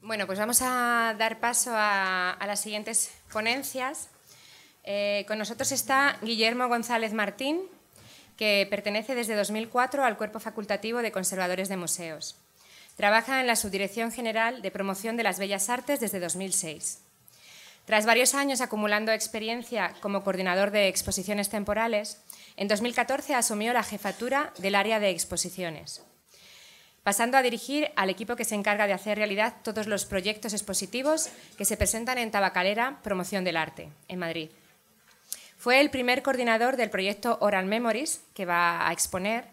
Bueno, pues vamos a dar paso a las siguientes ponencias. Con nosotros está Guillermo González Martín, que pertenece desde 2004 al Cuerpo Facultativo de Conservadores de Museos. Trabaja en la Subdirección General de Promoción de las Bellas Artes desde 2006. Tras varios años acumulando experiencia como coordinador de exposiciones temporales, en 2014 asumió la jefatura del área de exposiciones, pasando a dirigir al equipo que se encarga de hacer realidad todos los proyectos expositivos que se presentan en Tabacalera Promoción del Arte, en Madrid. Fue el primer coordinador del proyecto Oral Memories, que va a exponer,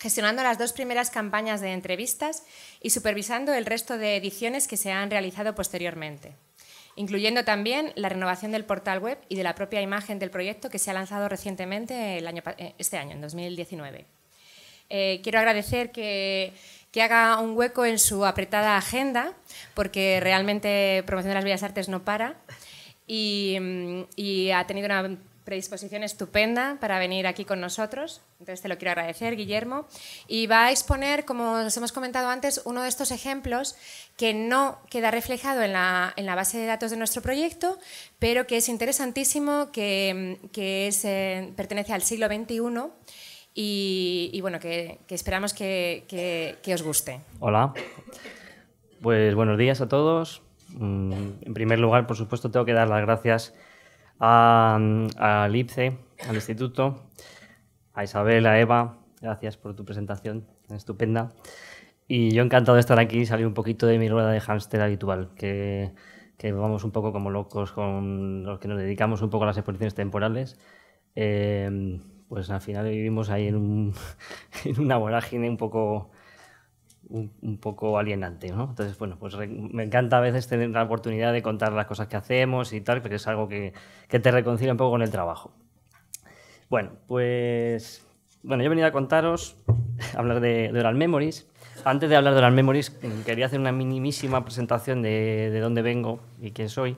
gestionando las 2 primeras campañas de entrevistas y supervisando el resto de ediciones que se han realizado posteriormente, incluyendo también la renovación del portal web y de la propia imagen del proyecto que se ha lanzado recientemente este año, en 2019. Quiero agradecer que haga un hueco en su apretada agenda, porque realmente Promoción de las Bellas Artes no para y ha tenido una predisposición estupenda para venir aquí con nosotros. Entonces te lo quiero agradecer, Guillermo. Y va a exponer, como os hemos comentado antes, uno de estos ejemplos que no queda reflejado en la base de datos de nuestro proyecto, pero que es interesantísimo, que pertenece al siglo XXI y bueno, que esperamos que os guste. Hola, pues buenos días a todos. En primer lugar, por supuesto, tengo que dar las gracias al IPCE, al Instituto, a Isabel, a Eva. Gracias por tu presentación tan estupenda. Y yo encantado de estar aquí y salir un poquito de mi rueda de hámster habitual, que vamos un poco como locos con los que nos dedicamos un poco a las exposiciones temporales. Pues al final vivimos ahí en una vorágine un poco alienante, ¿no? Entonces, bueno, pues me encanta a veces tener la oportunidad de contar las cosas que hacemos y tal, porque es algo que te reconcilia un poco con el trabajo. Bueno, pues yo he venido a contaros, hablar de Oral Memories. Antes de hablar de Oral Memories, quería hacer una minimísima presentación de dónde vengo y quién soy.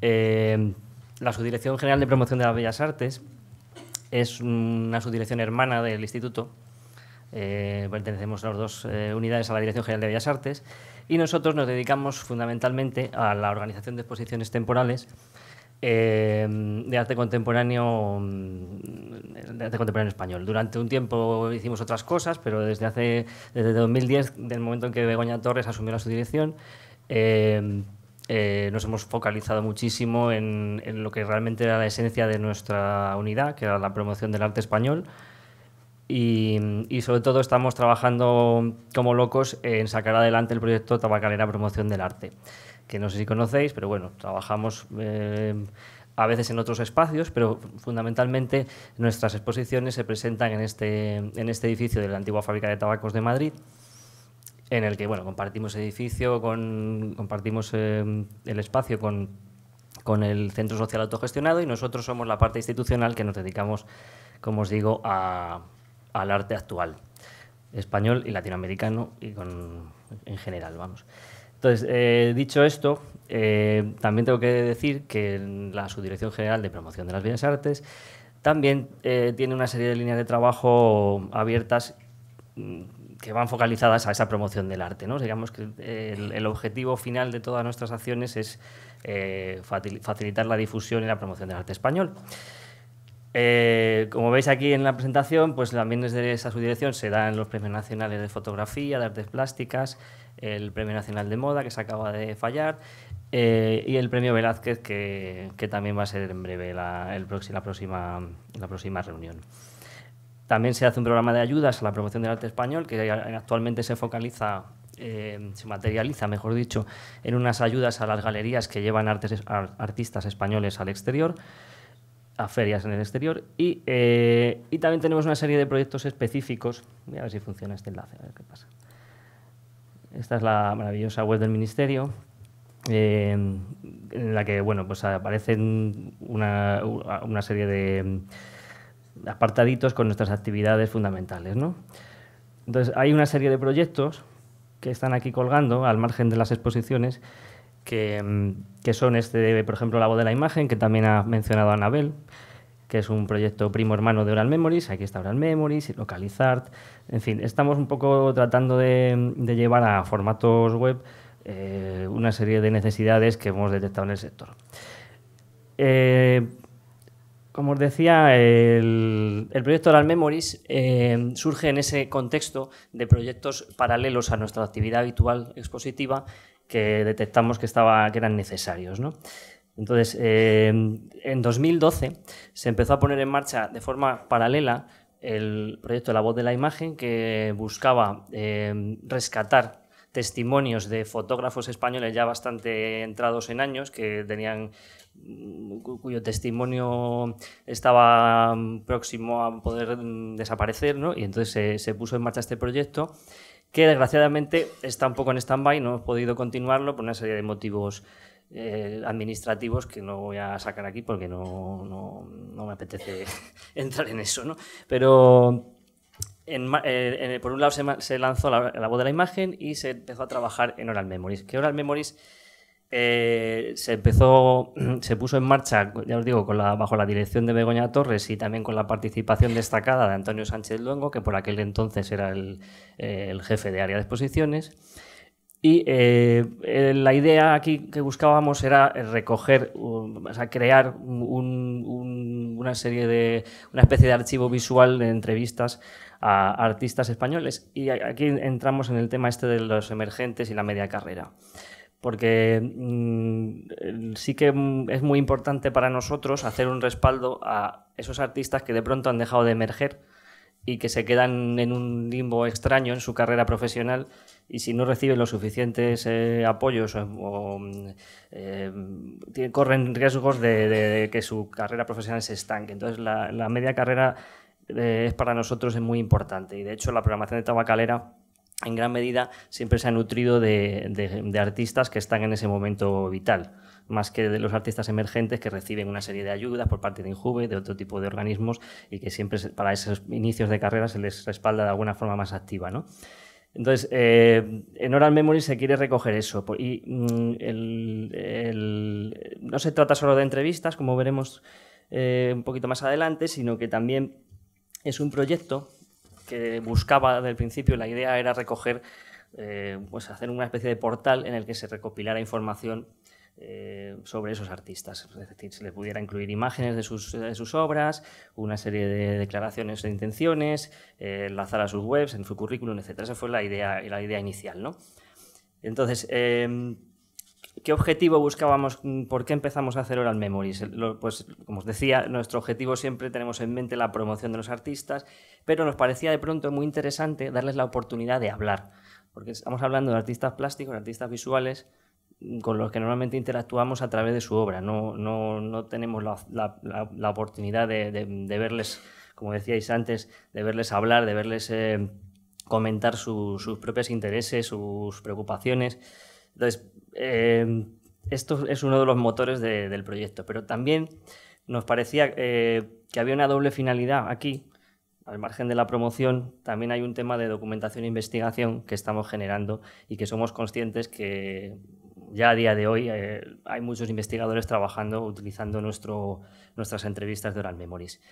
La Subdirección General de Promoción de las Bellas Artes es una subdirección hermana del Instituto. Pertenecemos a las 2 unidades a la Dirección General de Bellas Artes y nosotros nos dedicamos fundamentalmente a la organización de exposiciones temporales de arte contemporáneo español. Durante un tiempo hicimos otras cosas, pero desde 2010, del momento en que Begoña Torres asumió la subdirección, nos hemos focalizado muchísimo en lo que realmente era la esencia de nuestra unidad, que era la promoción del arte español. Y sobre todo estamos trabajando como locos en sacar adelante el proyecto Tabacalera Promoción del Arte, que no sé si conocéis, pero bueno, trabajamos a veces en otros espacios, pero fundamentalmente nuestras exposiciones se presentan en este edificio de la antigua fábrica de tabacos de Madrid, en el que bueno, compartimos edificio, compartimos el espacio con el Centro Social Autogestionado, y nosotros somos la parte institucional que nos dedicamos, como os digo, al arte actual, español y latinoamericano, y en general, vamos. Entonces, dicho esto, también tengo que decir que la Subdirección General de Promoción de las Bellas Artes también tiene una serie de líneas de trabajo abiertas que van focalizadas a esa promoción del arte, ¿no? Digamos que el objetivo final de todas nuestras acciones es facilitar la difusión y la promoción del arte español. Como veis aquí en la presentación, pues también desde esa subdirección se dan los premios nacionales de fotografía, de artes plásticas, el premio nacional de moda, que se acaba de fallar, y el premio Velázquez, que también va a ser en breve la próxima reunión. También se hace un programa de ayudas a la promoción del arte español, que actualmente se materializa, mejor dicho, en unas ayudas a las galerías que llevan artistas españoles al exterior, a ferias en el exterior, y también tenemos una serie de proyectos específicos. Voy a ver si funciona este enlace, a ver qué pasa. Esta es la maravillosa web del Ministerio, en la que bueno, pues aparecen una serie de apartaditos con nuestras actividades fundamentales, ¿no? Entonces, hay una serie de proyectos que están aquí colgando, al margen de las exposiciones, que son por ejemplo, La Voz de la Imagen, que también ha mencionado Anabel, que es un proyecto primo hermano de Oral Memories. Aquí está Oral Memories, Localizart. En fin, estamos un poco tratando de llevar a formatos web una serie de necesidades que hemos detectado en el sector. Como os decía, el proyecto Oral Memories surge en ese contexto de proyectos paralelos a nuestra actividad habitual expositiva que detectamos que eran necesarios, ¿no? Entonces, en 2012 se empezó a poner en marcha de forma paralela el proyecto La Voz de la Imagen, que buscaba rescatar testimonios de fotógrafos españoles ya bastante entrados en años, cuyo testimonio estaba próximo a poder desaparecer, ¿no? Y entonces se puso en marcha este proyecto, que desgraciadamente está un poco en stand-by, no hemos podido continuarlo por una serie de motivos administrativos que no voy a sacar aquí porque no me apetece entrar en eso, ¿no? Pero por un lado se lanzó la Voz de la Imagen y se empezó a trabajar en Oral Memories. Que Oral Memories se puso en marcha, ya os digo, bajo la dirección de Begoña Torres y también con la participación destacada de Antonio Sánchez Luengo, que por aquel entonces era el jefe de área de exposiciones. Y la idea aquí que buscábamos era recoger, crear una especie de archivo visual de entrevistas a artistas españoles. Y aquí entramos en el tema este de los emergentes y la media carrera. Porque sí que es muy importante para nosotros hacer un respaldo a esos artistas que de pronto han dejado de emerger y que se quedan en un limbo extraño en su carrera profesional, y si no reciben los suficientes apoyos corren riesgos de que su carrera profesional se estanque. Entonces la media carrera para nosotros es muy importante, y de hecho la programación de Tabacalera en gran medida siempre se ha nutrido de artistas que están en ese momento vital, más que de los artistas emergentes que reciben una serie de ayudas por parte de Injuve, de otro tipo de organismos, y que siempre para esos inicios de carrera se les respalda de alguna forma más activa, ¿no? Entonces, en Oral Memories se quiere recoger eso, y no se trata solo de entrevistas, como veremos un poquito más adelante, sino que también es un proyecto que buscaba desde el principio. La idea era recoger, hacer una especie de portal en el que se recopilara información sobre esos artistas, es decir, se le pudiera incluir imágenes de sus obras, una serie de declaraciones de intenciones, enlazar a sus webs, en su currículum, etc. Esa fue la idea inicial, ¿no? Entonces, ¿qué objetivo buscábamos? ¿Por qué empezamos a hacer Oral Memories? Pues, como os decía, nuestro objetivo siempre tenemos en mente la promoción de los artistas, pero nos parecía de pronto muy interesante darles la oportunidad de hablar, porque estamos hablando de artistas plásticos, artistas visuales, con los que normalmente interactuamos a través de su obra. No tenemos la oportunidad de verles, como decíais antes, de verles hablar, de verles comentar sus propios intereses, sus preocupaciones. Entonces, esto es uno de los motores del proyecto, pero también nos parecía que había una doble finalidad aquí. Al margen de la promoción, también hay un tema de documentación e investigación que estamos generando y que somos conscientes que ya a día de hoy hay muchos investigadores trabajando, utilizando nuestras entrevistas de Oral Memories.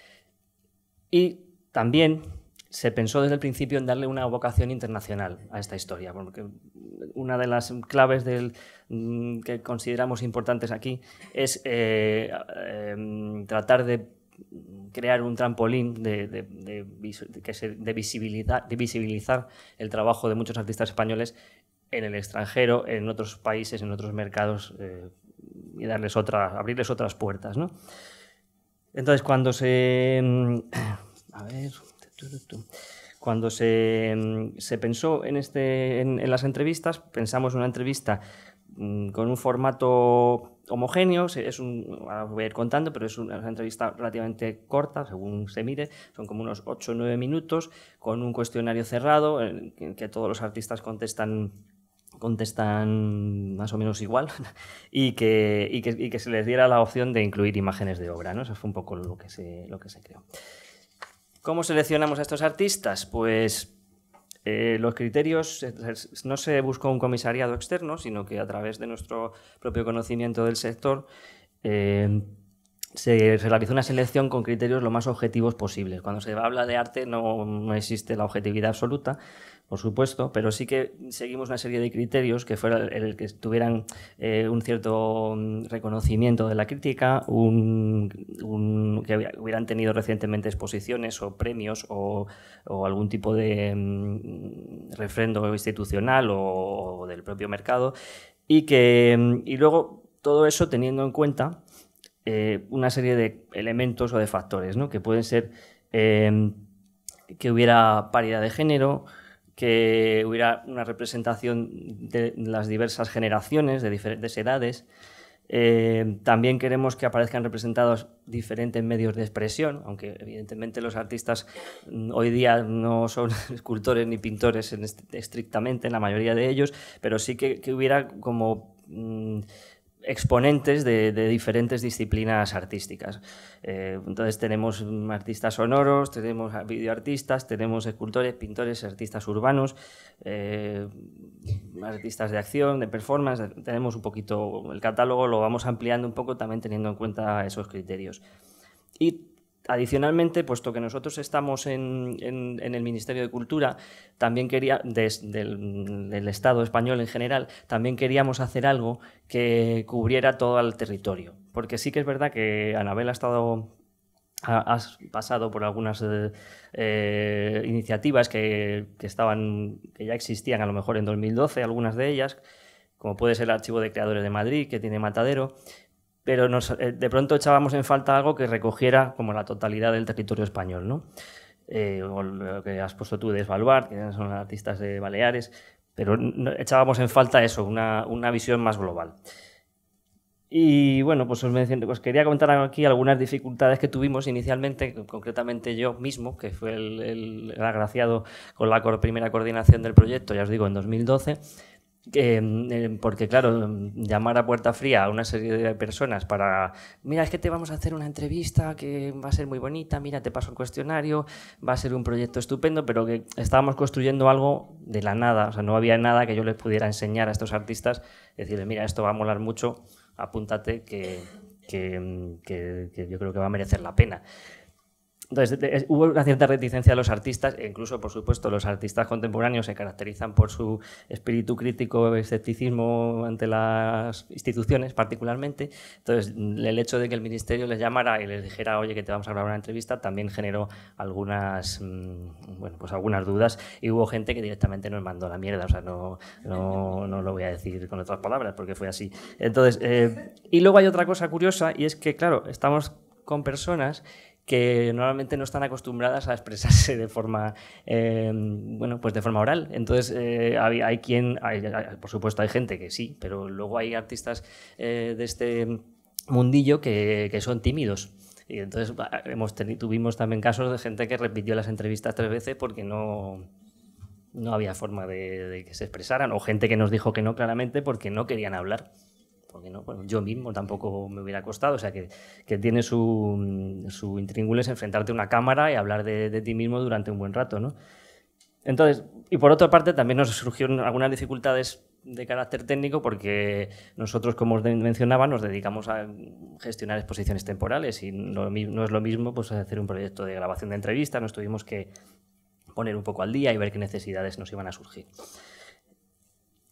Y también se pensó desde el principio en darle una vocación internacional a esta historia, porque una de las claves que consideramos importantes aquí es tratar de crear un trampolín de visibilizar el trabajo de muchos artistas españoles en el extranjero, en otros países, en otros mercados, y abrirles otras puertas, ¿no? Entonces, cuando se pensó en las entrevistas, pensamos en una entrevista con un formato homogéneo. Ahora os voy a ir contando, pero es una entrevista relativamente corta, según se mire, son como unos 8 o 9 minutos, con un cuestionario cerrado en que todos los artistas contestan más o menos igual, y que se les diera la opción de incluir imágenes de obra, ¿no? Eso fue un poco lo que se creó. ¿Cómo seleccionamos a estos artistas? Pues los criterios, no se buscó un comisariado externo, sino que a través de nuestro propio conocimiento del sector se realizó una selección con criterios lo más objetivos posibles. Cuando se habla de arte no existe la objetividad absoluta, por supuesto, pero sí que seguimos una serie de criterios que fuera el que tuvieran un cierto reconocimiento de la crítica, que hubieran tenido recientemente exposiciones o premios o algún tipo de refrendo institucional o del propio mercado, y luego todo eso teniendo en cuenta una serie de elementos o de factores, ¿no? Que pueden ser que hubiera paridad de género, que hubiera una representación de las diversas generaciones, de diferentes edades. También queremos que aparezcan representados diferentes medios de expresión, aunque evidentemente los artistas hoy día no son escultores ni pintores estrictamente, en la mayoría de ellos, pero sí que hubiera como exponentes de diferentes disciplinas artísticas. Entonces tenemos artistas sonoros, tenemos videoartistas, tenemos escultores, pintores, artistas urbanos, artistas de acción, de performance. Tenemos un poquito el catálogo, lo vamos ampliando un poco también teniendo en cuenta esos criterios. Y adicionalmente, puesto que nosotros estamos en el Ministerio de Cultura, también del Estado español en general, también queríamos hacer algo que cubriera todo el territorio. Porque sí que es verdad que Anabel has pasado por algunas iniciativas que ya existían a lo mejor en 2012, algunas de ellas, como puede ser el Archivo de Creadores de Madrid, que tiene Matadero, pero de pronto echábamos en falta algo que recogiera como la totalidad del territorio español, ¿no? O lo que has puesto tú de Svalbard, que son artistas de Baleares, pero echábamos en falta eso, una visión más global. Y bueno, pues os quería contar aquí algunas dificultades que tuvimos inicialmente, concretamente yo mismo, que fue el agraciado con la primera coordinación del proyecto, ya os digo, en 2012, porque claro, llamar a puerta fría a una serie de personas para, mira, es que te vamos a hacer una entrevista que va a ser muy bonita, mira, te paso el cuestionario, va a ser un proyecto estupendo, pero que estábamos construyendo algo de la nada, o sea, no había nada que yo les pudiera enseñar a estos artistas, decirles, mira, esto va a molar mucho, apúntate que yo creo que va a merecer la pena. Entonces, hubo una cierta reticencia de los artistas, e incluso, por supuesto, los artistas contemporáneos se caracterizan por su espíritu crítico, escepticismo ante las instituciones particularmente. Entonces, el hecho de que el Ministerio les llamara y les dijera, oye, que te vamos a grabar una entrevista, también generó algunas dudas, y hubo gente que directamente nos mandó la mierda. O sea, no lo voy a decir con otras palabras, porque fue así. Entonces, y luego hay otra cosa curiosa, y es que, claro, estamos con personas que normalmente no están acostumbradas a expresarse de forma, de forma oral. Entonces, por supuesto, hay gente que sí, pero luego hay artistas de este mundillo que son tímidos. Y entonces tuvimos también casos de gente que repitió las entrevistas 3 veces porque no había forma de que se expresaran, o gente que nos dijo que no claramente porque no querían hablar. Porque no, bueno, yo mismo tampoco me hubiera costado, o sea que tiene su intríngulis enfrentarte a una cámara y hablar de ti mismo durante un buen rato, ¿no? Entonces, y por otra parte también nos surgieron algunas dificultades de carácter técnico, porque nosotros, como os mencionaba, nos dedicamos a gestionar exposiciones temporales y no es lo mismo pues hacer un proyecto de grabación de entrevistas. Nos tuvimos que poner un poco al día y ver qué necesidades nos iban a surgir.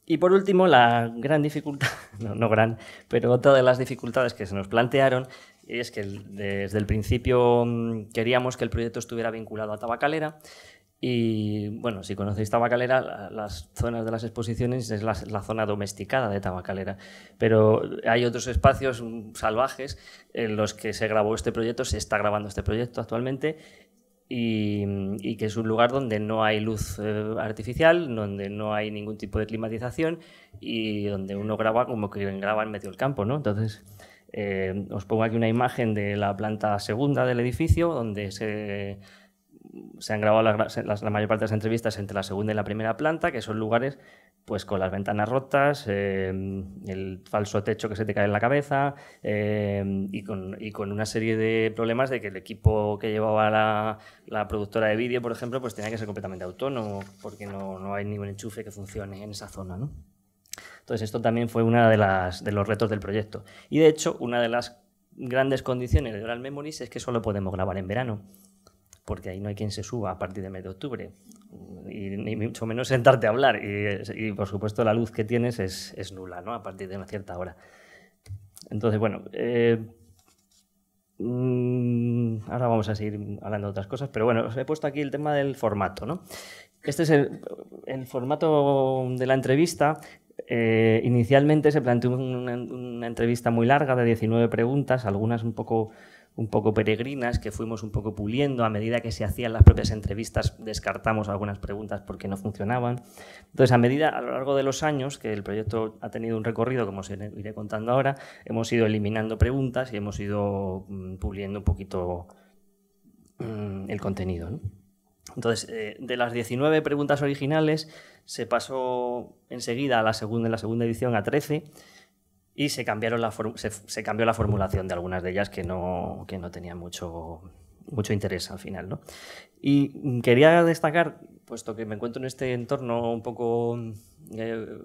Y por último, la gran dificultad, no gran, pero otra de las dificultades que se nos plantearon es que desde el principio queríamos que el proyecto estuviera vinculado a Tabacalera. Y bueno, si conocéis Tabacalera, las zonas de las exposiciones es la zona domesticada de Tabacalera, pero hay otros espacios salvajes en los que se grabó este proyecto, se está grabando este proyecto actualmente, y que es un lugar donde no hay luz artificial, donde no hay ningún tipo de climatización y donde uno graba como que graba en medio del campo, ¿no? Entonces, os pongo aquí una imagen de la planta segunda del edificio, donde se han grabado la mayor parte de las entrevistas entre la segunda y la primera planta, que son lugares pues con las ventanas rotas, el falso techo que se te cae en la cabeza, y con una serie de problemas de que el equipo que llevaba la productora de vídeo, por ejemplo, pues tenía que ser completamente autónomo, porque no hay ningún enchufe que funcione en esa zona, ¿no? Entonces, esto también fue uno de los retos del proyecto. Y, de hecho, una de las grandes condiciones de Oral Memories es que solo podemos grabar en verano, porque ahí no hay quien se suba a partir de mes de octubre, y ni mucho menos sentarte a hablar, y por supuesto la luz que tienes es nula, ¿no? A partir de una cierta hora. Entonces, bueno, ahora vamos a seguir hablando de otras cosas, pero bueno, os he puesto aquí el tema del formato, ¿no? Este es el formato de la entrevista. Inicialmente se planteó una entrevista muy larga de 19 preguntas, algunas un poco peregrinas, que fuimos un poco puliendo. A medida que se hacían las propias entrevistas descartamos algunas preguntas porque no funcionaban. Entonces, a lo largo de los años que el proyecto ha tenido un recorrido, como os iré contando ahora, hemos ido eliminando preguntas y hemos ido puliendo un poquito el contenido, ¿no? Entonces, de las 19 preguntas originales se pasó enseguida en la segunda edición a 13 y se cambió la formulación de algunas de ellas que no tenían mucho interés al final, ¿no? Y quería destacar, puesto que me encuentro en este entorno un poco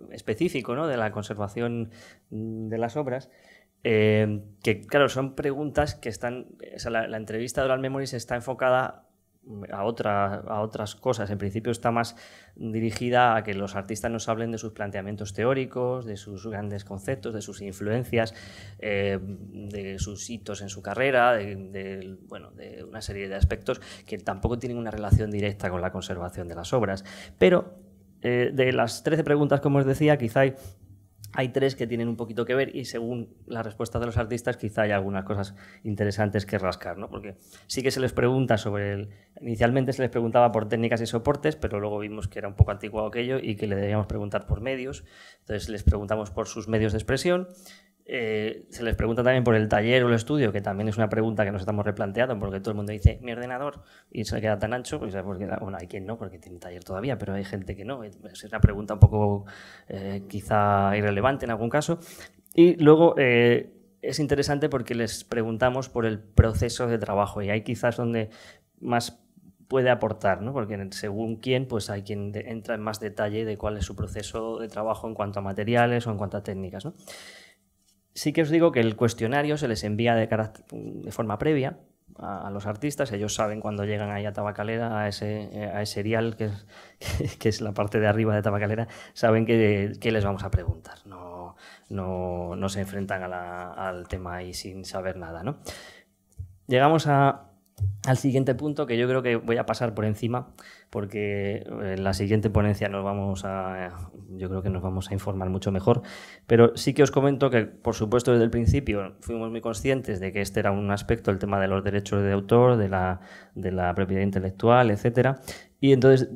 específico, ¿no?, de la conservación de las obras, que claro, son preguntas que están... O sea, la entrevista de Oral Memories está enfocada a otras cosas. En principio está más dirigida a que los artistas nos hablen de sus planteamientos teóricos, de sus grandes conceptos, de sus influencias, de sus hitos en su carrera, de una serie de aspectos que tampoco tienen una relación directa con la conservación de las obras. Pero de las 13 preguntas, como os decía, quizá hay 3 que tienen un poquito que ver y según la respuesta de los artistas quizá hay algunas cosas interesantes que rascar, ¿no? Porque sí que se les pregunta inicialmente se les preguntaba por técnicas y soportes, pero luego vimos que era un poco anticuado aquello y que le debíamos preguntar por medios. Entonces les preguntamos por sus medios de expresión. Se les pregunta también por el taller o el estudio, que también es una pregunta que nos estamos replanteando, porque todo el mundo dice mi ordenador y se queda tan ancho, pues porque, bueno, hay quien no, porque tiene taller todavía, pero hay gente que no. Es una pregunta un poco quizá irrelevante en algún caso. Y luego es interesante porque les preguntamos por el proceso de trabajo y ahí quizás donde más puede aportar, ¿no? Porque según quién, pues hay quien entra en más detalle de cuál es su proceso de trabajo en cuanto a materiales o en cuanto a técnicas, ¿no? Sí que os digo que el cuestionario se les envía de forma previa a los artistas. Ellos saben cuando llegan ahí a Tabacalera, a ese rial que es la parte de arriba de Tabacalera, saben qué les vamos a preguntar. No se enfrentan al tema ahí sin saber nada, ¿no? Llegamos al siguiente punto, que yo creo que voy a pasar por encima, porque en la siguiente ponencia yo creo que nos vamos a informar mucho mejor, pero sí que os comento que, por supuesto, desde el principio fuimos muy conscientes de que este era un aspecto, el tema de los derechos de autor, de la propiedad intelectual, etcétera, y entonces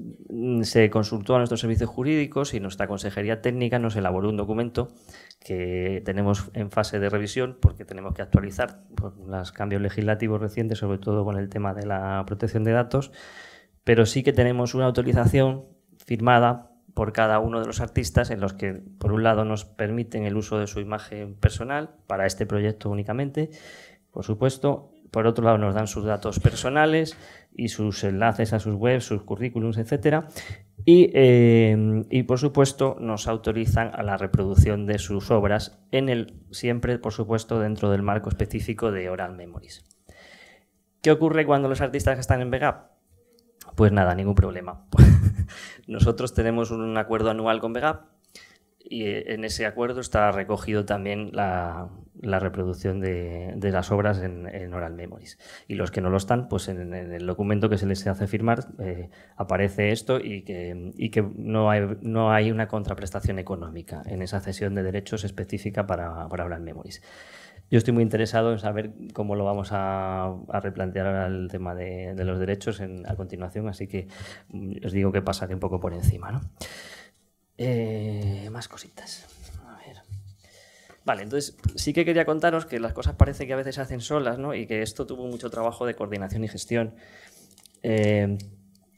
se consultó a nuestros servicios jurídicos y nuestra consejería técnica nos elaboró un documento que tenemos en fase de revisión porque tenemos que actualizar por los cambios legislativos recientes, sobre todo con el tema de la protección de datos, pero sí que tenemos una autorización firmada por cada uno de los artistas en los que, por un lado, nos permiten el uso de su imagen personal para este proyecto únicamente, por supuesto. Por otro lado, nos dan sus datos personales y sus enlaces a sus webs, sus currículums, etcétera. Y, por supuesto, nos autorizan a la reproducción de sus obras siempre, por supuesto, dentro del marco específico de Oral Memories. ¿Qué ocurre cuando los artistas están en VEGAP? Pues nada, ningún problema. Nosotros tenemos un acuerdo anual con VEGAP y en ese acuerdo está recogido también la reproducción de las obras en Oral Memories. Y los que no lo están, pues en el documento que se les hace firmar aparece esto y que no hay una contraprestación económica en esa cesión de derechos específica para Oral Memories. Yo estoy muy interesado en saber cómo lo vamos a replantear ahora el tema de los derechos a continuación, así que os digo que pasaré un poco por encima, ¿no? Más cositas. A ver. Vale, entonces sí que quería contaros que las cosas parece que a veces se hacen solas, ¿no? Y que esto tuvo mucho trabajo de coordinación y gestión.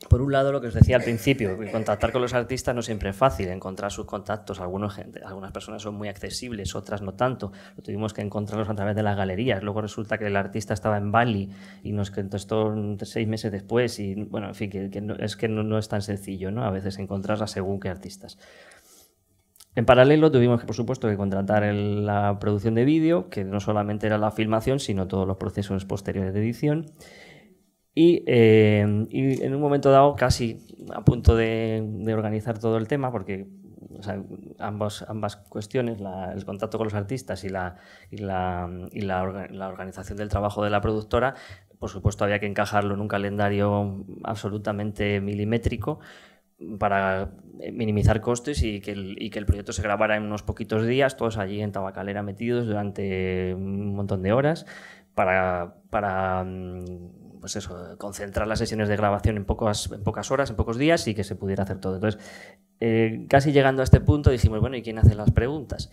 Por un lado, lo que os decía al principio, contactar con los artistas no siempre es fácil, encontrar sus contactos. Algunas personas son muy accesibles, otras no tanto. Lo tuvimos que encontrarlos a través de las galerías. Luego resulta que el artista estaba en Bali y nos contestó 6 meses después. Y bueno, en fin, que no es tan sencillo, ¿no? A veces encontrarlas según qué artistas. En paralelo tuvimos que, por supuesto, que contratar la producción de vídeo, que no solamente era la filmación, sino todos los procesos posteriores de edición. Y en un momento dado, casi a punto de organizar todo el tema, porque o sea, ambas cuestiones, el contacto con los artistas y la organización del trabajo de la productora, por supuesto había que encajarlo en un calendario absolutamente milimétrico para minimizar costes y que el proyecto se grabara en unos poquitos días, todos allí en Tabacalera metidos durante un montón de horas para pues eso, concentrar las sesiones de grabación en pocas horas, en pocos días y que se pudiera hacer todo. Entonces, casi llegando a este punto dijimos, bueno, ¿y quién hace las preguntas?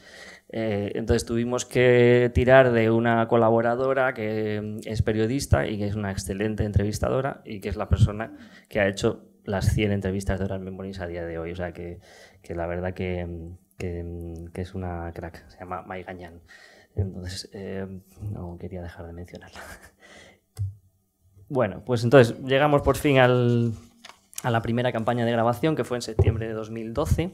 Entonces tuvimos que tirar de una colaboradora que es periodista y que es una excelente entrevistadora y que es la persona que ha hecho las 100 entrevistas de Oral Memories a día de hoy. O sea, que la verdad que es una crack. Se llama Mai Gañán. Entonces, no quería dejar de mencionarla. Bueno, pues entonces llegamos por fin a la primera campaña de grabación, que fue en septiembre de 2012.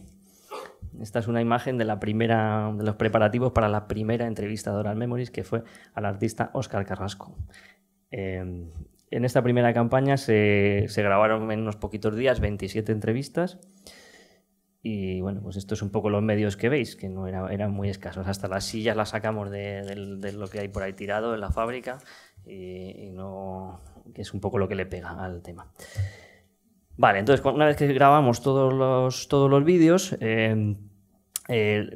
Esta es una imagen de los preparativos para la primera entrevista de Oral Memories, que fue al artista Óscar Carrasco. En esta primera campaña se grabaron en unos poquitos días 27 entrevistas. Y bueno, pues esto es un poco los medios que veis, que no eran muy escasos. Hasta las sillas las sacamos de lo que hay por ahí tirado en la fábrica y no, que es un poco lo que le pega al tema. Vale, entonces una vez que grabamos todos los vídeos,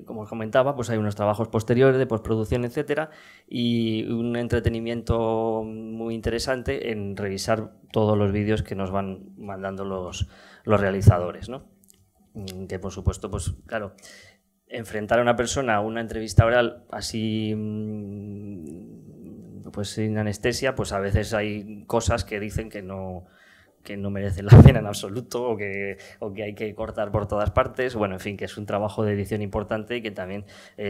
como os comentaba, pues hay unos trabajos posteriores de postproducción, etcétera, y un entretenimiento muy interesante en revisar todos los vídeos que nos van mandando los realizadores, ¿no? Que por supuesto, pues claro, enfrentar a una persona a una entrevista oral así, pues sin anestesia, pues a veces hay cosas que dicen que no merecen la pena en absoluto o que hay que cortar por todas partes. Bueno, en fin, que es un trabajo de edición importante y que también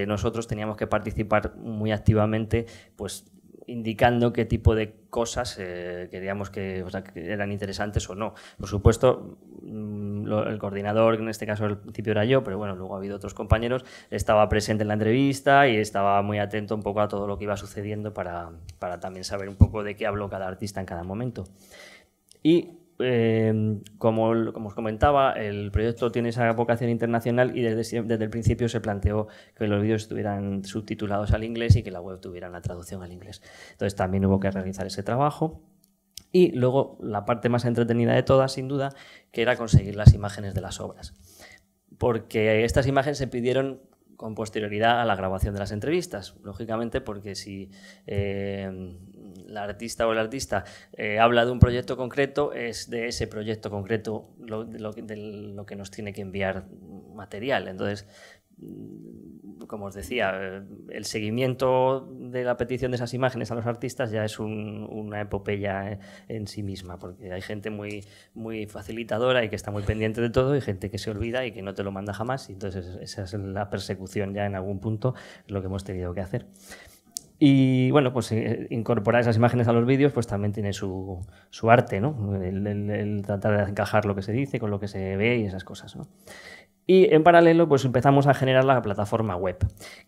nosotros teníamos que participar muy activamente, pues indicando qué tipo de cosas queríamos que eran interesantes o no. Por supuesto, el coordinador, en este caso al principio era yo, pero bueno, luego ha habido otros compañeros, estaba presente en la entrevista y estaba muy atento un poco a todo lo que iba sucediendo para también saber un poco de qué habló cada artista en cada momento. Y como os comentaba, el proyecto tiene esa vocación internacional y desde el principio se planteó que los vídeos estuvieran subtitulados al inglés y que la web tuviera una traducción al inglés. Entonces también hubo que realizar ese trabajo. Y luego la parte más entretenida de todas, sin duda, que era conseguir las imágenes de las obras. Porque estas imágenes se pidieron con posterioridad a la grabación de las entrevistas, lógicamente, porque si la artista o el artista habla de un proyecto concreto, es de ese proyecto concreto de lo que nos tiene que enviar material. Entonces, como os decía, el seguimiento de la petición de esas imágenes a los artistas ya es una epopeya en sí misma, porque hay gente muy, muy facilitadora y que está muy pendiente de todo, y gente que se olvida y que no te lo manda jamás, y entonces esa es la persecución ya en algún punto, lo que hemos tenido que hacer. Y bueno, pues incorporar esas imágenes a los vídeos pues también tiene su arte, ¿no? El tratar de encajar lo que se dice con lo que se ve y esas cosas, ¿no? Y en paralelo pues empezamos a generar la plataforma web,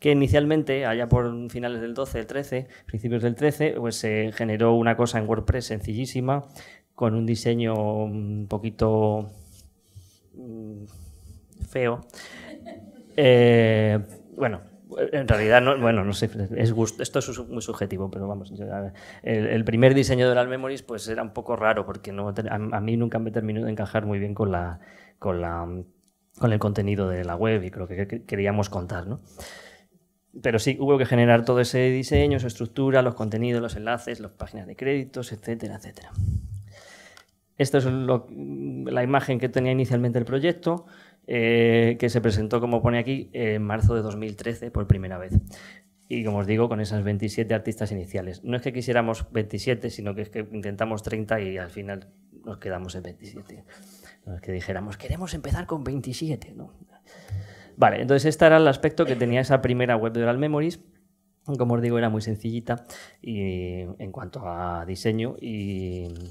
que inicialmente, allá por finales del 12, el 13, principios del 13, pues se generó una cosa en WordPress sencillísima, con un diseño un poquito feo. Bueno, en realidad, no sé, es gusto, esto es muy subjetivo, pero vamos, el primer diseño de Oral Memories pues era un poco raro, porque a mí nunca me terminó de encajar muy bien con el contenido de la web y creo que queríamos contar, ¿no? Pero sí, hubo que generar todo ese diseño, esa estructura, los contenidos, los enlaces, las páginas de créditos, etcétera, etcétera. Esta es la imagen que tenía inicialmente el proyecto, que se presentó, como pone aquí, en marzo de 2013 por primera vez. Y como os digo, con esas 27 artistas iniciales. No es que quisiéramos 27, sino que es que intentamos 30 y al final nos quedamos en 27. No es que dijéramos, queremos empezar con 27, ¿no? Vale, entonces este era el aspecto que tenía esa primera web de Oral Memories. Como os digo, era muy sencillita y en cuanto a diseño,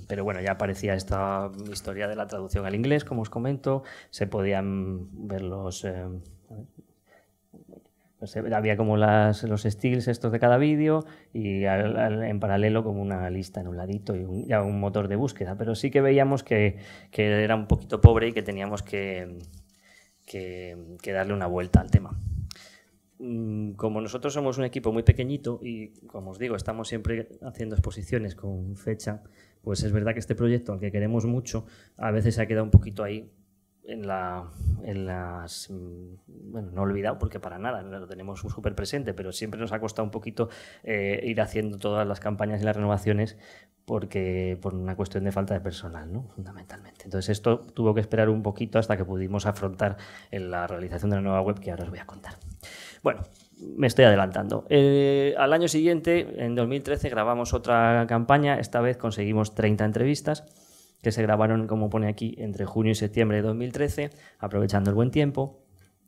pero bueno, ya aparecía esta historia de la traducción al inglés, como os comento, se podían ver pues había como los stills estos de cada vídeo y en paralelo como una lista en un ladito y ya un motor de búsqueda, pero sí que veíamos que era un poquito pobre y que teníamos que darle una vuelta al tema. Como nosotros somos un equipo muy pequeñito y, como os digo, estamos siempre haciendo exposiciones con fecha, pues es verdad que este proyecto, al que queremos mucho, a veces se ha quedado un poquito ahí bueno, no olvidado porque para nada, lo tenemos súper presente, pero siempre nos ha costado un poquito ir haciendo todas las campañas y las renovaciones por una cuestión de falta de personal, ¿no? Fundamentalmente. Entonces esto tuvo que esperar un poquito hasta que pudimos afrontar la realización de la nueva web que ahora os voy a contar. Bueno, me estoy adelantando. Al año siguiente, en 2013, grabamos otra campaña. Esta vez conseguimos 30 entrevistas que se grabaron, como pone aquí, entre junio y septiembre de 2013, aprovechando el buen tiempo,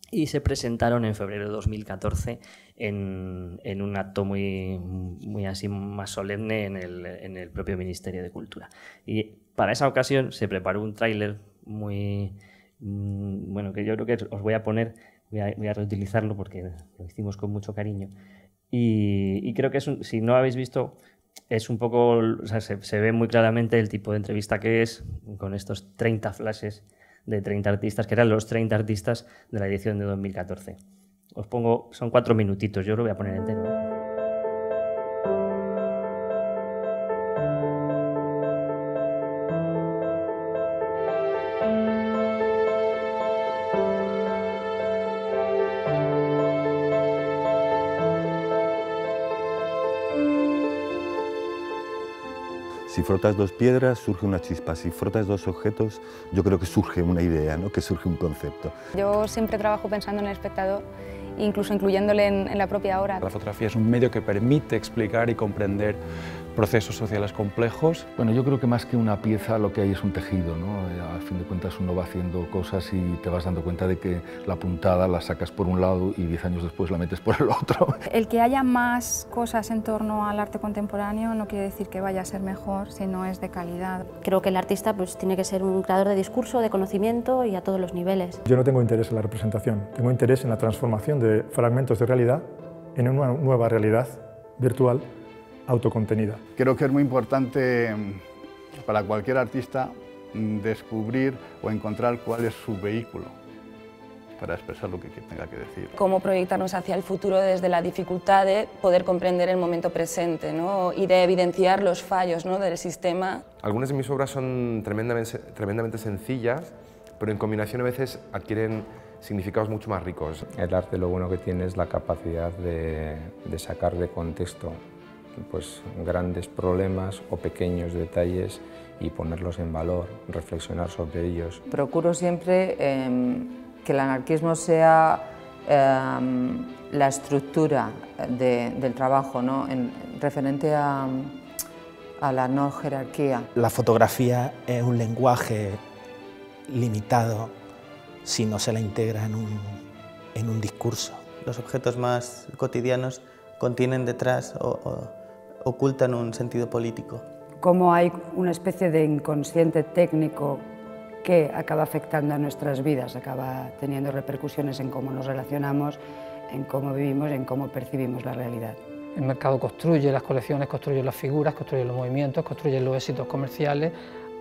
y se presentaron en febrero de 2014 en un acto muy así más solemne en el propio Ministerio de Cultura. Y para esa ocasión se preparó un tráiler bueno, que yo creo que os voy a poner, voy a reutilizarlo porque lo hicimos con mucho cariño. Y creo que si no lo habéis visto, es un poco, o sea, se ve muy claramente el tipo de entrevista que es, con estos 30 flashes de 30 artistas, que eran los 30 artistas de la edición de 2014. Os pongo, son 4 minutitos, yo lo voy a poner entero. Si frotas dos piedras, surge una chispa. Si frotas dos objetos, yo creo que surge una idea, ¿no? Que surge un concepto. Yo siempre trabajo pensando en el espectador, incluso incluyéndole en la propia obra. La fotografía es un medio que permite explicar y comprender procesos sociales complejos. Bueno, yo creo que más que una pieza lo que hay es un tejido, ¿no? Al fin de cuentas uno va haciendo cosas y te vas dando cuenta de que la puntada la sacas por un lado y 10 años después la metes por el otro. El que haya más cosas en torno al arte contemporáneo no quiere decir que vaya a ser mejor, sino es de calidad. Creo que el artista pues, tiene que ser un creador de discurso, de conocimiento y a todos los niveles. Yo no tengo interés en la representación, tengo interés en la transformación de fragmentos de realidad en una nueva realidad virtual autocontenida. Creo que es muy importante para cualquier artista descubrir o encontrar cuál es su vehículo para expresar lo que tenga que decir. Cómo proyectarnos hacia el futuro desde la dificultad de poder comprender el momento presente, ¿no? Y de evidenciar los fallos, ¿no? Del sistema. Algunas de mis obras son tremendamente sencillas, pero en combinación a veces adquieren significados mucho más ricos. El arte lo bueno que tiene es la capacidad de sacar de contexto pues, grandes problemas o pequeños detalles y ponerlos en valor, reflexionar sobre ellos. Procuro siempre que el anarquismo sea la estructura del trabajo, ¿no? Referente a la no jerarquía. La fotografía es un lenguaje limitado si no se la integra en un discurso. Los objetos más cotidianos contienen detrás o ocultan un sentido político. Cómo hay una especie de inconsciente técnico que acaba afectando a nuestras vidas, acaba teniendo repercusiones en cómo nos relacionamos, en cómo vivimos, en cómo percibimos la realidad. El mercado construye las colecciones, construye las figuras, construye los movimientos, construye los éxitos comerciales,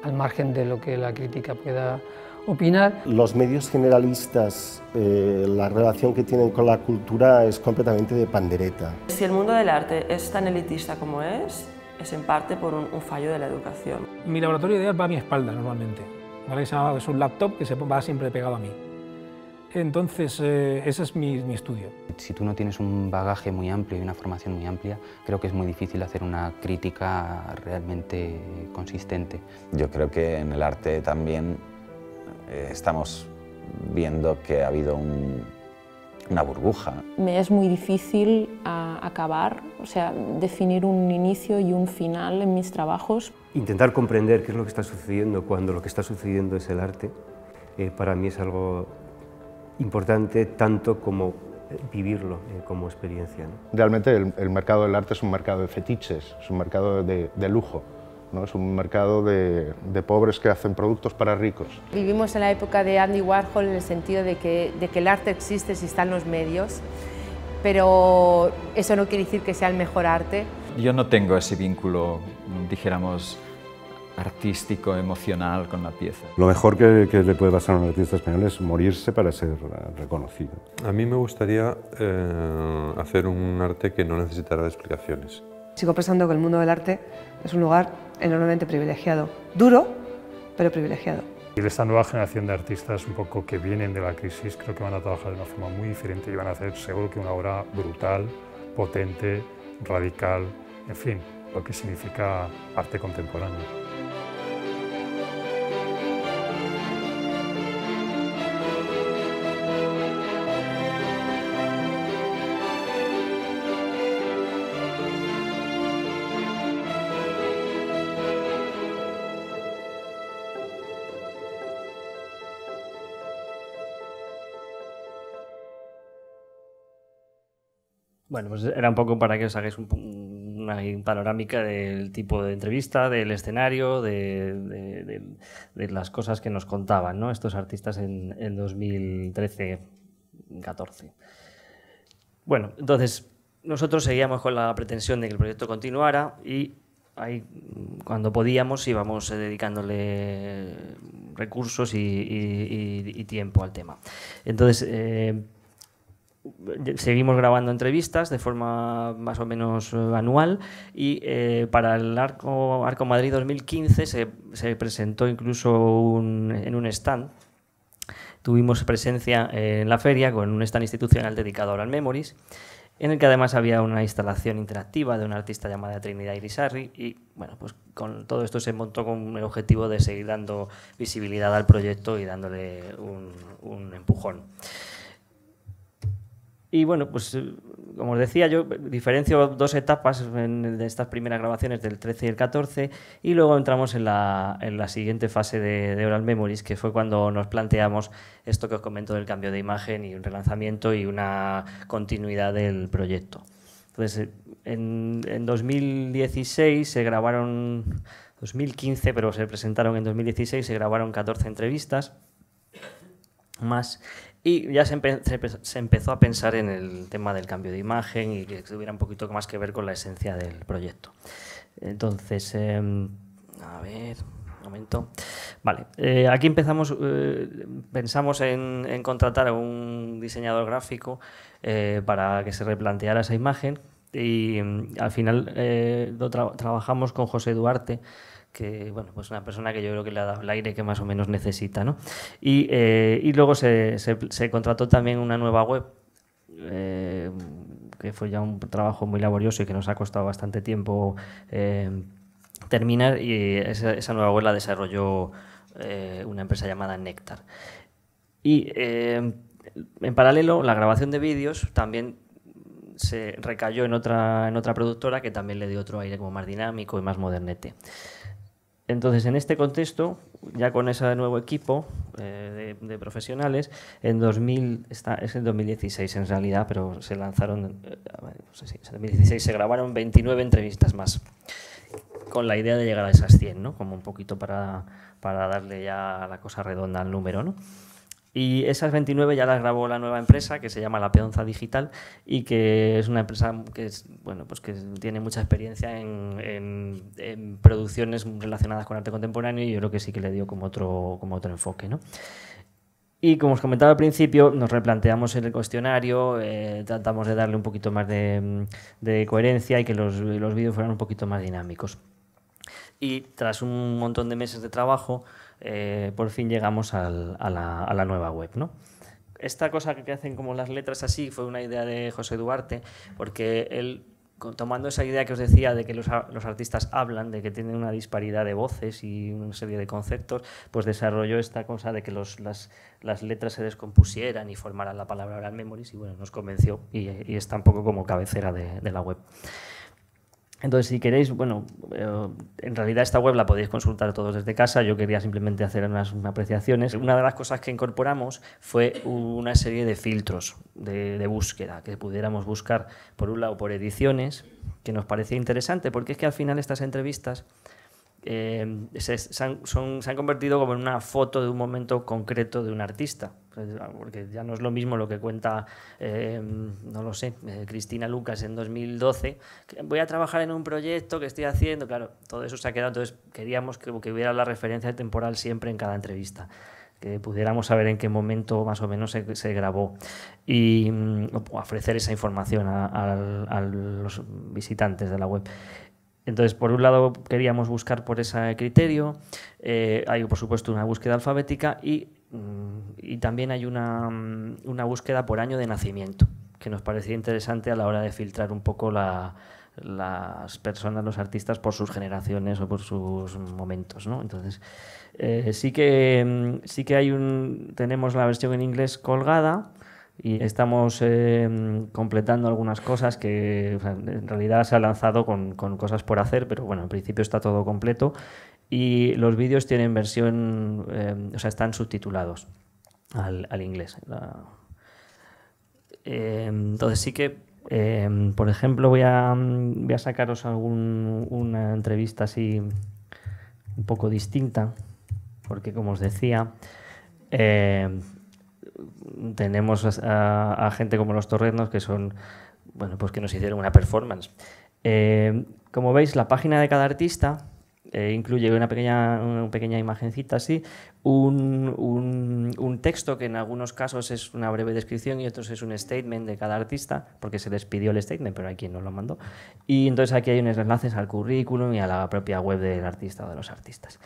al margen de lo que la crítica pueda opinar. Los medios generalistas, la relación que tienen con la cultura es completamente de pandereta. Si el mundo del arte es tan elitista como es en parte por un fallo de la educación. Mi laboratorio de ideas va a mi espalda normalmente, ¿vale? Es un laptop que se va siempre pegado a mí. Entonces, ese es mi estudio. Si tú no tienes un bagaje muy amplio y una formación muy amplia, creo que es muy difícil hacer una crítica realmente consistente. Yo creo que en el arte también estamos viendo que ha habido una burbuja. Me es muy difícil acabar, o sea, definir un inicio y un final en mis trabajos. Intentar comprender qué es lo que está sucediendo cuando lo que está sucediendo es el arte, para mí es algo importante tanto como vivirlo como experiencia, ¿no? Realmente el mercado del arte es un mercado de fetiches, es un mercado de lujo, ¿no? Es un mercado de pobres que hacen productos para ricos. Vivimos en la época de Andy Warhol en el sentido de que el arte existe si están los medios pero eso no quiere decir que sea el mejor arte. Yo no tengo ese vínculo, dijéramos, artístico, emocional con la pieza. Lo mejor que le puede pasar a un artista español es morirse para ser reconocido. A mí me gustaría hacer un arte que no necesitara de explicaciones. Sigo pensando que el mundo del arte es un lugar enormemente privilegiado, duro, pero privilegiado. Y esta nueva generación de artistas un poco que vienen de la crisis creo que van a trabajar de una forma muy diferente y van a hacer seguro que una obra brutal, potente, radical, en fin, lo que significa arte contemporáneo. Bueno, pues era un poco para que os hagáis una panorámica del tipo de entrevista, del escenario, de las cosas que nos contaban, ¿no?, estos artistas en 2013-14. Bueno, entonces nosotros seguíamos con la pretensión de que el proyecto continuara y ahí, cuando podíamos, íbamos dedicándole recursos y tiempo al tema. Entonces, seguimos grabando entrevistas de forma más o menos anual y para el Arco Madrid 2015 se presentó incluso en un stand. Tuvimos presencia en la feria con un stand institucional dedicado a Oral Memories, en el que además había una instalación interactiva de una artista llamada Trinidad Irisarri y bueno, pues con todo esto se montó con el objetivo de seguir dando visibilidad al proyecto y dándole un empujón. Y bueno, pues como os decía, yo diferencio dos etapas de estas primeras grabaciones del 13 y el 14 y luego entramos en la siguiente fase de Oral Memories, que fue cuando nos planteamos esto que os comento del cambio de imagen y un relanzamiento y una continuidad del proyecto. Entonces, en 2016 se grabaron, 2015, pero se presentaron en 2016, se grabaron 14 entrevistas más. Y ya se empezó a pensar en el tema del cambio de imagen y que tuviera un poquito más que ver con la esencia del proyecto. Entonces, a ver, un momento. Vale, aquí pensamos en contratar a un diseñador gráfico para que se replanteara esa imagen y al final trabajamos con José Duarte, que bueno, pues una persona que yo creo que le ha dado el aire que más o menos necesita, ¿no? Y luego se contrató también una nueva web, que fue ya un trabajo muy laborioso y que nos ha costado bastante tiempo terminar, y esa nueva web la desarrolló una empresa llamada Néctar. Y en paralelo, la grabación de vídeos también se recayó en otra productora que también le dio otro aire como más dinámico y más modernete. Entonces, en este contexto, ya con ese nuevo equipo de profesionales, es en 2016 en realidad, pero se lanzaron, no sé si en 2016 se grabaron 29 entrevistas más, con la idea de llegar a esas 100, ¿no? Como un poquito para darle ya la cosa redonda al número, ¿no? Y esas 29 ya las grabó la nueva empresa, que se llama La Peonza Digital, y que es una empresa que, bueno, pues que tiene mucha experiencia en producciones relacionadas con arte contemporáneo, y yo creo que sí que le dio como otro enfoque, ¿no? Y como os comentaba al principio, nos replanteamos en el cuestionario, tratamos de darle un poquito más de coherencia y que los vídeos fueran un poquito más dinámicos. Y tras un montón de meses de trabajo, por fin llegamos a la nueva web, ¿no? Esta cosa que hacen como las letras así fue una idea de José Duarte, porque él, tomando esa idea que os decía de que los artistas hablan, de que tienen una disparidad de voces y una serie de conceptos, pues desarrolló esta cosa de que las letras se descompusieran y formaran la palabra Oral Memories, y bueno, nos convenció y está un poco como cabecera de la web. Entonces, si queréis, bueno, en realidad esta web la podéis consultar todos desde casa. Yo quería simplemente hacer unas apreciaciones. Una de las cosas que incorporamos fue una serie de filtros de búsqueda, que pudiéramos buscar, por un lado, por ediciones, que nos parecía interesante, porque es que al final estas entrevistas se han convertido como en una foto de un momento concreto de un artista, porque ya no es lo mismo lo que cuenta, no lo sé, Cristina Lucas en 2012, que voy a trabajar en un proyecto que estoy haciendo, claro, todo eso se ha quedado, entonces queríamos que hubiera la referencia temporal siempre en cada entrevista, que pudiéramos saber en qué momento más o menos se grabó y ofrecer esa información a los visitantes de la web. Entonces, por un lado, queríamos buscar por ese criterio, hay por supuesto una búsqueda alfabética y también hay una búsqueda por año de nacimiento, que nos parecía interesante a la hora de filtrar un poco las personas, los artistas, por sus generaciones o por sus momentos, ¿no? Entonces, sí que tenemos la versión en inglés colgada, y estamos completando algunas cosas que, o sea, en realidad se ha lanzado con cosas por hacer, pero bueno, en principio está todo completo y los vídeos tienen versión, o sea, están subtitulados al inglés. Entonces sí que, por ejemplo, voy a sacaros una entrevista así un poco distinta, porque como os decía, tenemos a gente como Los Torreznos que son, bueno, pues que nos hicieron una performance. Como veis, la página de cada artista incluye una pequeña imagencita así, un texto que en algunos casos es una breve descripción y otros es un statement de cada artista, porque se les pidió el statement, pero hay quien nos lo mandó. Y entonces aquí hay unos enlaces al currículum y a la propia web del artista o de los artistas.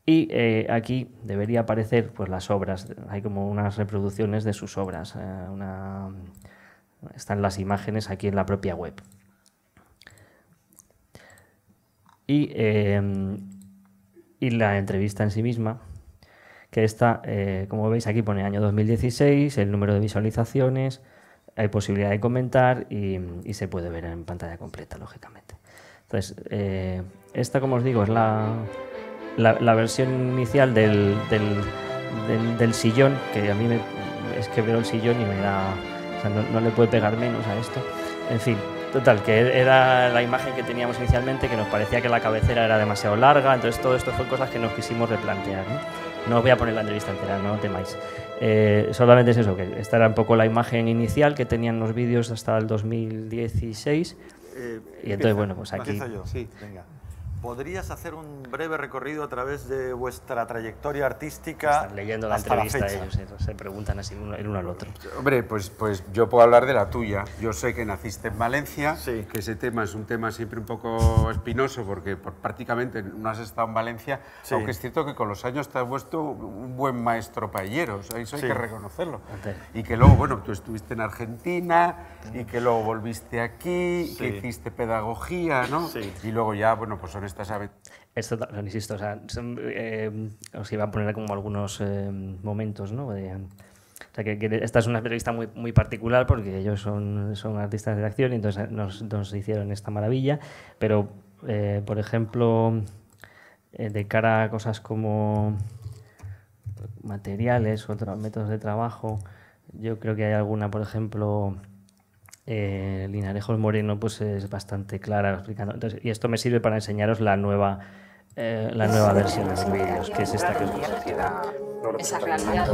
Y aquí debería aparecer pues, las obras, hay como unas reproducciones de sus obras, están las imágenes aquí en la propia web. Y la entrevista en sí misma, que está, como veis aquí pone año 2016, el número de visualizaciones, hay posibilidad de comentar y se puede ver en pantalla completa, lógicamente. Entonces, esta, como os digo, es la versión inicial del sillón, que a mí es que veo el sillón y me da, o sea, no le puede pegar menos a esto. En fin, total, que era la imagen que teníamos inicialmente, que nos parecía que la cabecera era demasiado larga, entonces todo esto fue cosas que nos quisimos replantear, ¿no? No os voy a poner la entrevista entera, no temáis. Solamente es eso, que esta era un poco la imagen inicial que tenían los vídeos hasta el 2016. Y entonces, bueno, pues aquí... Empiezo yo. Sí, venga. ¿Podrías hacer un breve recorrido a través de vuestra trayectoria artística? Están leyendo la entrevista ellos, se preguntan así el uno al otro. Hombre, pues yo puedo hablar de la tuya. Yo sé que naciste en Valencia, que ese tema es un tema siempre un poco espinoso porque prácticamente no has estado en Valencia, aunque es cierto que con los años te has vuelto un buen maestro paellero, o sea, eso hay que reconocerlo. Y que luego, bueno, tú estuviste en Argentina y que luego volviste aquí, que hiciste pedagogía, ¿no? Y luego ya, bueno, pues son estas aventuras. Esto, insisto, o sea, os iba a poner como algunos momentos, ¿no? O sea, que esta es una entrevista muy particular porque ellos son artistas de acción y entonces nos hicieron esta maravilla, pero, por ejemplo, de cara a cosas como materiales o otros métodos de trabajo, yo creo que hay alguna, por ejemplo... Linarejos Moreno pues es bastante clara explicando. Entonces, y esto me sirve para enseñaros la nueva versión de los vídeos, que es esta que os esa realidad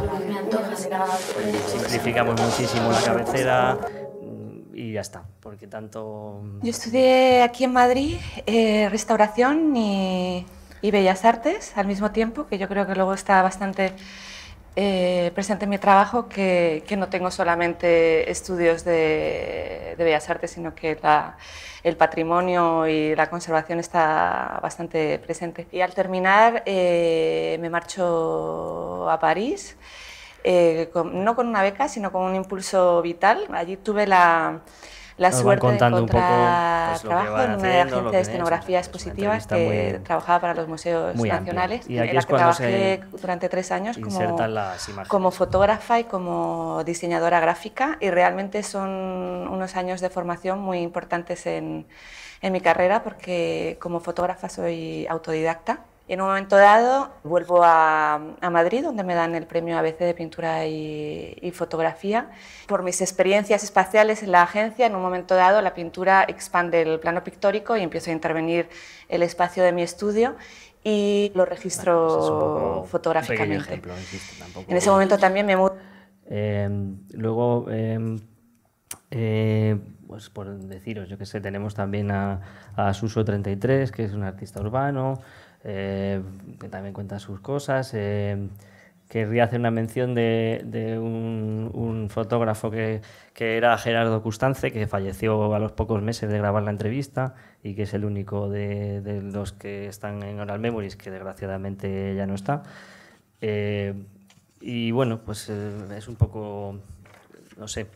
simplificamos muchísimo la cabecera y ya está, porque tanto... Yo estudié aquí en Madrid restauración y bellas artes al mismo tiempo, que yo creo que luego está bastante presente en mi trabajo, que no tengo solamente estudios de bellas artes, sino que el patrimonio y la conservación está bastante presente. Y al terminar me marcho a París, no con una beca, sino con un impulso vital. Allí tuve la suerte de encontrar trabajo en una agencia de escenografía expositiva que trabajaba para los museos nacionales, y en la que trabajé durante 3 años como fotógrafa y como diseñadora gráfica, y realmente son unos años de formación muy importantes en mi carrera, porque como fotógrafa soy autodidacta. En un momento dado vuelvo a Madrid, donde me dan el premio ABC de pintura y fotografía. Por mis experiencias espaciales en la agencia, en un momento dado la pintura expande el plano pictórico y empiezo a intervenir el espacio de mi estudio, y lo registro fotográficamente. Un pequeño ejemplo, insisto, tampoco. En ese momento también me mudo. Luego, pues por deciros, yo que sé, tenemos también a Suso33, que es un artista urbano, que también cuenta sus cosas. Querría hacer una mención de un fotógrafo que era Gerardo Custance, que falleció a los pocos meses de grabar la entrevista y que es el único de los que están en Oral Memories que desgraciadamente ya no está. Y bueno, pues es un poco, no sé,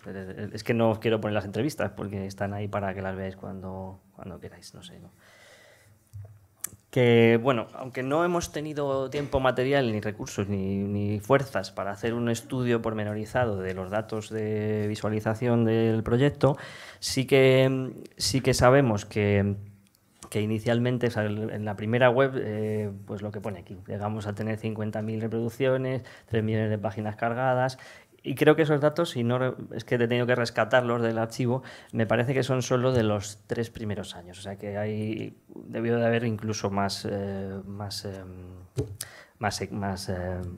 es que no quiero poner las entrevistas porque están ahí para que las veáis cuando queráis, no sé, ¿no? Que, bueno, aunque no hemos tenido tiempo material, ni recursos, ni fuerzas para hacer un estudio pormenorizado de los datos de visualización del proyecto, sí que sabemos que inicialmente en la primera web, pues lo que pone aquí, llegamos a tener 50.000 reproducciones, 3 millones de páginas cargadas. Y creo que esos datos, si no es que he tenido que rescatarlos del archivo, me parece que son solo de los 3 primeros años. O sea que debió de haber incluso más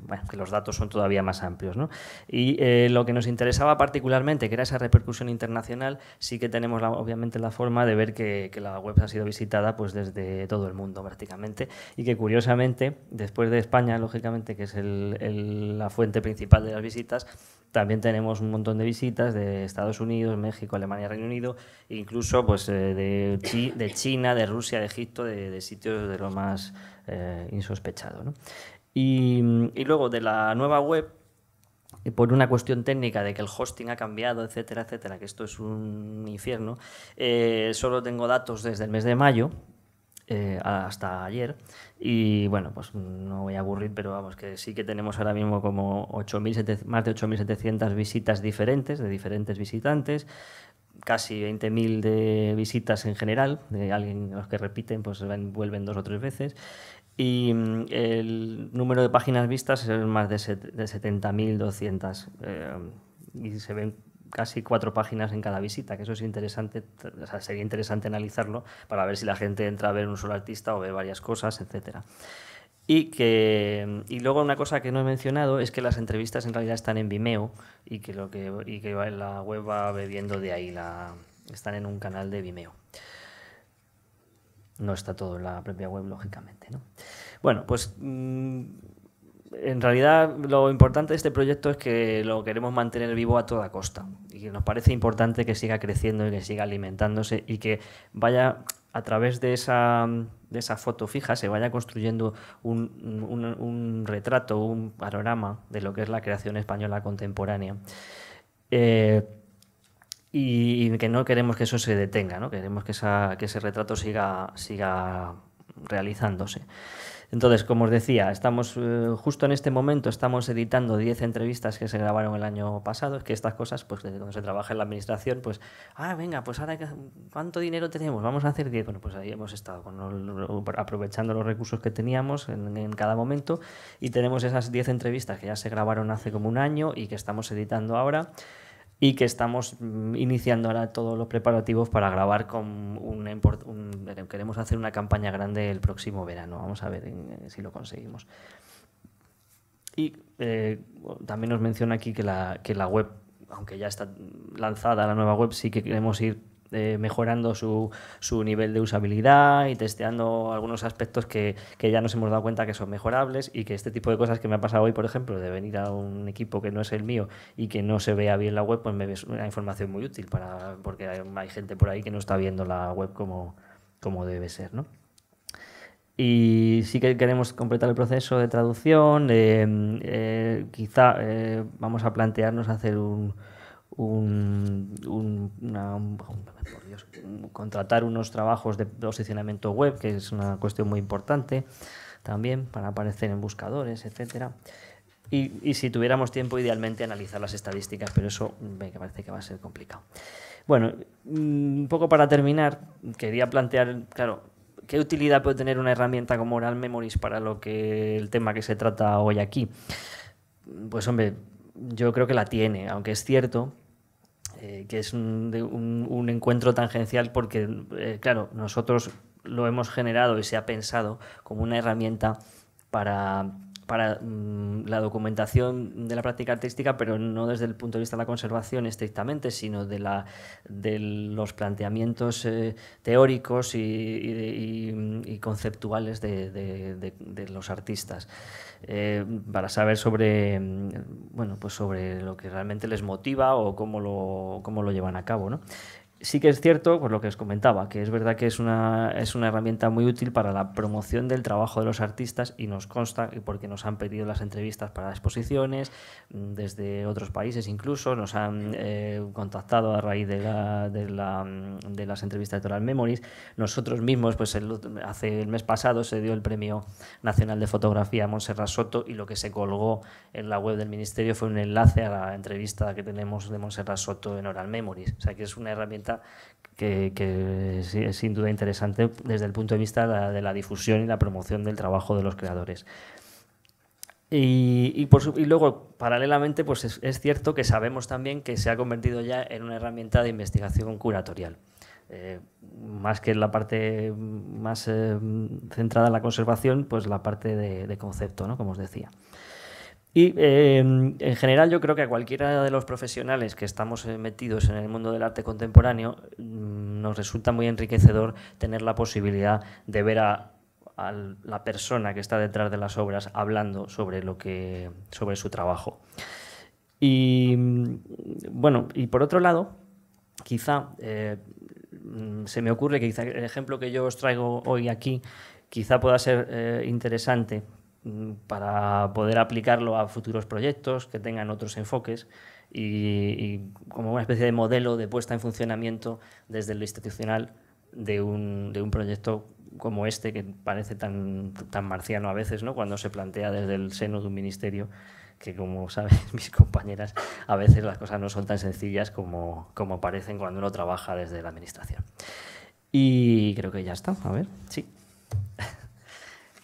bueno, que los datos son todavía más amplios, ¿no? Y lo que nos interesaba particularmente, que era esa repercusión internacional, sí que tenemos obviamente la forma de ver que la web ha sido visitada pues desde todo el mundo prácticamente, y que curiosamente, después de España, lógicamente, que es la fuente principal de las visitas, también tenemos un montón de visitas de Estados Unidos, México, Alemania, Reino Unido, e incluso pues, de China, de Rusia, de Egipto, de sitios de lo más insospechado, ¿no? Y luego de la nueva web, por una cuestión técnica de que el hosting ha cambiado, etcétera, etcétera, que esto es un infierno, solo tengo datos desde el mes de mayo hasta ayer, y bueno, pues no voy a aburrir, pero vamos, que sí que tenemos ahora mismo como más de 8.700 visitas diferentes, de diferentes visitantes, casi 20.000 de visitas en general, de alguien, los que repiten, pues vuelven 2 o 3 veces, y el número de páginas vistas es más de 70.200, y se ven casi 4 páginas en cada visita, que eso es interesante, o sea, sería interesante analizarlo para ver si la gente entra a ver un solo artista o ve varias cosas, etcétera. Y luego una cosa que no he mencionado es que las entrevistas en realidad están en Vimeo y que la web va bebiendo de ahí, están en un canal de Vimeo. No está todo en la propia web, lógicamente, ¿no? Bueno, pues en realidad lo importante de este proyecto es que lo queremos mantener vivo a toda costa y que nos parece importante que siga creciendo y que siga alimentándose y que vaya a través de esa foto fija se vaya construyendo un retrato, un panorama de lo que es la creación española contemporánea. Y que no queremos que eso se detenga, ¿no? Queremos que ese retrato siga realizándose. Entonces, como os decía, estamos justo en este momento estamos editando 10 entrevistas que se grabaron el año pasado. Es que estas cosas, pues cuando se trabaja en la administración, pues, venga, pues ahora ¿cuánto dinero tenemos? Vamos a hacer 10. Bueno, pues ahí hemos estado aprovechando los recursos que teníamos en cada momento, y tenemos esas 10 entrevistas que ya se grabaron hace como un año y que estamos editando ahora, y que estamos iniciando ahora todos los preparativos para grabar queremos hacer una campaña grande el próximo verano. Vamos a ver si lo conseguimos. Y también nos menciona aquí que la web, aunque ya está lanzada la nueva web, sí que queremos ir mejorando su nivel de usabilidad y testeando algunos aspectos que ya nos hemos dado cuenta que son mejorables, y que este tipo de cosas que me ha pasado hoy, por ejemplo, de venir a un equipo que no es el mío y que no se vea bien la web, pues me es una información muy útil porque hay gente por ahí que no está viendo la web como debe ser, ¿no? Y sí que queremos completar el proceso de traducción. Quizá vamos a plantearnos hacer contratar unos trabajos de posicionamiento web, que es una cuestión muy importante también para aparecer en buscadores, etcétera. Y si tuviéramos tiempo, idealmente analizar las estadísticas, pero eso me parece que va a ser complicado. Bueno, un poco para terminar, quería plantear, claro, ¿qué utilidad puede tener una herramienta como Oral Memories para el tema que se trata hoy aquí? Pues hombre, yo creo que la tiene, aunque es cierto que es un encuentro tangencial porque, claro, nosotros lo hemos generado y se ha pensado como una herramienta para la documentación de la práctica artística, pero no desde el punto de vista de la conservación estrictamente, sino de los planteamientos teóricos y conceptuales de los artistas, para saber sobre, bueno, pues sobre lo que realmente les motiva o cómo lo llevan a cabo, ¿no? Sí que es cierto, por lo que os comentaba, que es verdad que es una herramienta muy útil para la promoción del trabajo de los artistas, y nos consta, porque nos han pedido las entrevistas para exposiciones desde otros países, incluso nos han contactado a raíz de las entrevistas de Oral Memories. Nosotros mismos, pues hace el mes pasado se dio el Premio Nacional de Fotografía a Montserrat Soto, y lo que se colgó en la web del Ministerio fue un enlace a la entrevista que tenemos de Montserrat Soto en Oral Memories. O sea que es una herramienta que sí, es sin duda interesante desde el punto de vista de la difusión y la promoción del trabajo de los creadores. Y luego, paralelamente, pues es cierto que sabemos también que se ha convertido ya en una herramienta de investigación curatorial. Más que la parte más centrada en la conservación, pues la parte de concepto, ¿no? Como os decía. Y en general yo creo que a cualquiera de los profesionales que estamos metidos en el mundo del arte contemporáneo nos resulta muy enriquecedor tener la posibilidad de ver a la persona que está detrás de las obras hablando sobre su trabajo. Y bueno, y por otro lado, quizá se me ocurre que el ejemplo que yo os traigo hoy aquí quizá pueda ser interesante para poder aplicarlo a futuros proyectos que tengan otros enfoques y como una especie de modelo de puesta en funcionamiento desde lo institucional de un proyecto como este, que parece tan marciano a veces, ¿no? Cuando se plantea desde el seno de un ministerio, que como saben mis compañeras, a veces las cosas no son tan sencillas como parecen cuando uno trabaja desde la administración. Y creo que ya está, a ver, sí.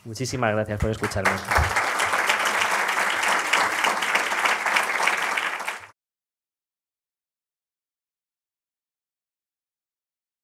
Muchísimas gracias por escucharme.